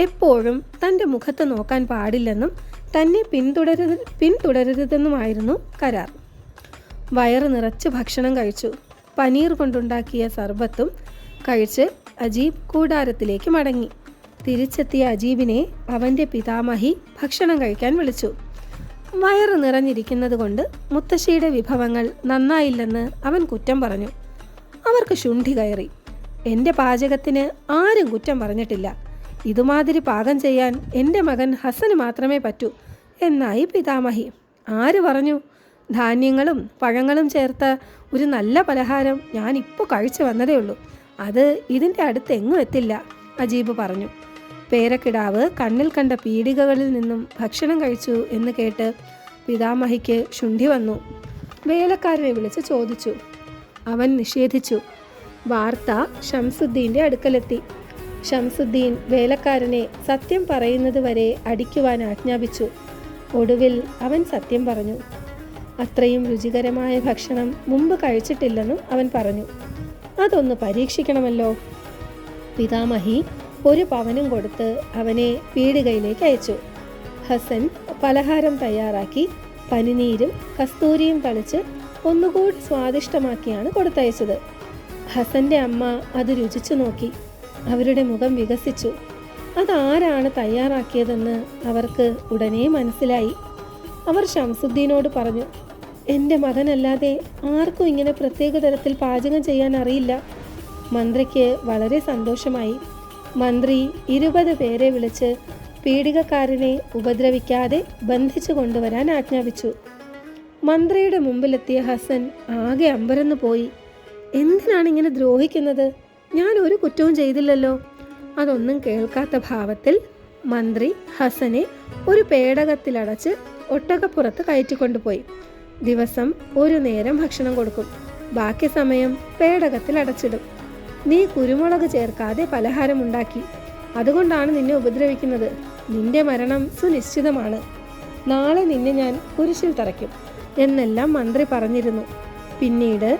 എപ്പോഴും തൻ്റെ മുഖത്ത് നോക്കാൻ പാടില്ലെന്നും തന്നെ പിന്തുടരരുതെന്നുമായിരുന്നു കരാർ. വയറ് നിറച്ച് ഭക്ഷണം കഴിച്ചു. പനീർ കൊണ്ടുണ്ടാക്കിയ സർബത്തും കഴിച്ച് അജീബ് കൂടാരത്തിലേക്ക് മടങ്ങി. തിരിച്ചെത്തിയ അജീബിനെ അവൻ്റെ പിതാമഹി ഭക്ഷണം കഴിക്കാൻ വിളിച്ചു. വയറ് നിറഞ്ഞിരിക്കുന്നത് കൊണ്ട് മുത്തശ്ശിയുടെ വിഭവങ്ങൾ നന്നായില്ലെന്ന് അവൻ കുറ്റം പറഞ്ഞു. അവർക്ക് ശുണ്ഠി കയറി. എൻ്റെ പാചകത്തിന് ആരും കുറ്റം പറഞ്ഞിട്ടില്ല. ഇതുമാതിരി പാകം ചെയ്യാൻ എൻ്റെ മകൻ ഹസന് മാത്രമേ പറ്റൂ എന്നായി പിതാമഹി. ആര് പറഞ്ഞു? ധാന്യങ്ങളും പഴങ്ങളും ചേർത്ത ഒരു നല്ല പലഹാരം ഞാനിപ്പോൾ കഴിച്ചു വന്നതേ ഉള്ളൂ. അത് ഇതിൻ്റെ അടുത്ത് എങ്ങും എത്തില്ല, അജീബ് പറഞ്ഞു. പേരക്കിടാവ് കണ്ണിൽ കണ്ട പീടികകളിൽ നിന്നും ഭക്ഷണം കഴിച്ചു എന്ന് കേട്ട് പിതാമഹിക്ക് ശുണ്ഠി വന്നു. വേലക്കാരനെ വിളിച്ച് ചോദിച്ചു. അവൻ നിഷേധിച്ചു. വാർത്ത ഷംസുദ്ദീൻ്റെ അടുക്കലെത്തി. ഷംസുദ്ദീൻ വേലക്കാരനെ സത്യം പറയുന്നത് വരെ അടിക്കുവാൻ ആജ്ഞാപിച്ചു. ഒടുവിൽ അവൻ സത്യം പറഞ്ഞു. അത്രയും രുചികരമായ ഭക്ഷണം മുമ്പ് കഴിച്ചിട്ടില്ലെന്നും അവൻ പറഞ്ഞു. അതൊന്ന് പരീക്ഷിക്കണമല്ലോ. പിതാമഹി ഒരു പവനും കൊടുത്ത് അവനെ പീടികയിലേക്ക് അയച്ചു. ഹസൻ പലഹാരം തയ്യാറാക്കി പനിനീരും കസ്തൂരിയും തളിച്ച് ഒന്നുകൂടി സ്വാദിഷ്ടമാക്കിയാണ് കൊടുത്തയച്ചത്. ഹസൻ്റെ അമ്മ അത് രുചിച്ചു നോക്കി. അവരുടെ മുഖം വികസിച്ചു. അതാരാണ് തയ്യാറാക്കിയതെന്ന് അവർക്ക് ഉടനെ മനസ്സിലായി. അവർ ഷംസുദ്ദീനോട് പറഞ്ഞു, എൻ്റെ മകനല്ലാതെ ആർക്കും ഇങ്ങനെ പ്രത്യേക തരത്തിൽ പാചകം ചെയ്യാൻ അറിയില്ല. മന്ത്രിക്ക് വളരെ സന്തോഷമായി. മന്ത്രി 20 പേരെ വിളിച്ച് പീഡികക്കാരനെ ഉപദ്രവിക്കാതെ ബന്ധിച്ചു കൊണ്ടുവരാൻ ആജ്ഞാപിച്ചു. മന്ത്രിയുടെ മുമ്പിലെത്തിയ ഹസൻ ആകെ അമ്പരന്നു പോയി. എന്തിനാണ് ഇങ്ങനെ ദ്രോഹിക്കുന്നത്? ഞാൻ ഒരു കുറ്റവും ചെയ്തില്ലല്ലോ. അതൊന്നും കേൾക്കാത്ത ഭാവത്തിൽ മന്ത്രി ഹസനെ ഒരു പേടകത്തിലടച്ച് ഒട്ടകപ്പുറത്ത് കയറ്റിക്കൊണ്ടുപോയി. ദിവസം ഒരു നേരം ഭക്ഷണം കൊടുക്കും. ബാക്കി സമയം പേടകത്തിൽ അടച്ചിടും. നീ കുരുമുളക് ചേർക്കാതെ പലഹാരമുണ്ടാക്കി. അതുകൊണ്ടാണ് നിന്നെ ഉപദ്രവിക്കുന്നത്. നിന്റെ മരണം സുനിശ്ചിതമാണ്. നാളെ നിന്നെ ഞാൻ കുരിശിൽ തറയ്ക്കും എന്നെല്ലാം മന്ത്രി പറഞ്ഞിരുന്നു. പിന്നീട്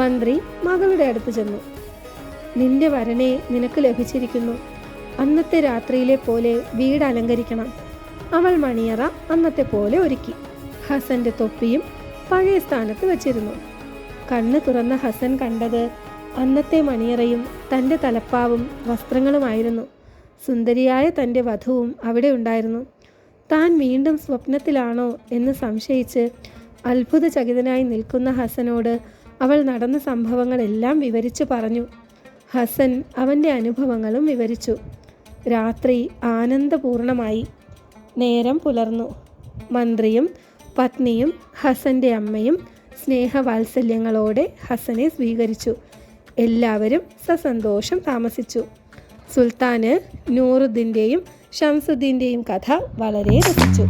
മന്ത്രി മകളുടെ അടുത്ത് ചെന്നു. നിന്റെ വരനെ നിനക്ക് ലഭിച്ചിരിക്കുന്നു. അന്നത്തെ രാത്രിയിലെ പോലെ വീട് അലങ്കരിക്കണം. അവൾ മണിയറ അന്നത്തെ പോലെ ഒരുക്കി. ഹസന്റെ തൊപ്പിയും പഴയ സ്ഥാനത്ത് വച്ചിരുന്നു. കണ്ണ് തുറന്ന ഹസൻ കണ്ടത് അന്നത്തെ മണിയറയും തൻ്റെ തലപ്പാവും വസ്ത്രങ്ങളുമായിരുന്നു. സുന്ദരിയായ തൻ്റെ വധുവും അവിടെ ഉണ്ടായിരുന്നു. താൻ വീണ്ടും സ്വപ്നത്തിലാണോ എന്ന് സംശയിച്ച് അത്ഭുതചകിതനായി നിൽക്കുന്ന ഹസനോട് അവൾ നടന്ന സംഭവങ്ങളെല്ലാം വിവരിച്ചു പറഞ്ഞു. ഹസൻ അവൻ്റെ അനുഭവങ്ങളും വിവരിച്ചു. രാത്രി ആനന്ദപൂർണമായി. നേരം പുലർന്നു. മന്ത്രിയും പത്നിയും ഹസൻ്റെ അമ്മയും സ്നേഹവാത്സല്യങ്ങളോടെ ഹസനെ സ്വീകരിച്ചു. എല്ലാവരും സസന്തോഷം താമസിച്ചു. സുൽത്താന് നൂറുദ്ദീൻ്റെയും ഷംസുദ്ദീൻ്റെയും കഥ വളരെ രസിച്ചു.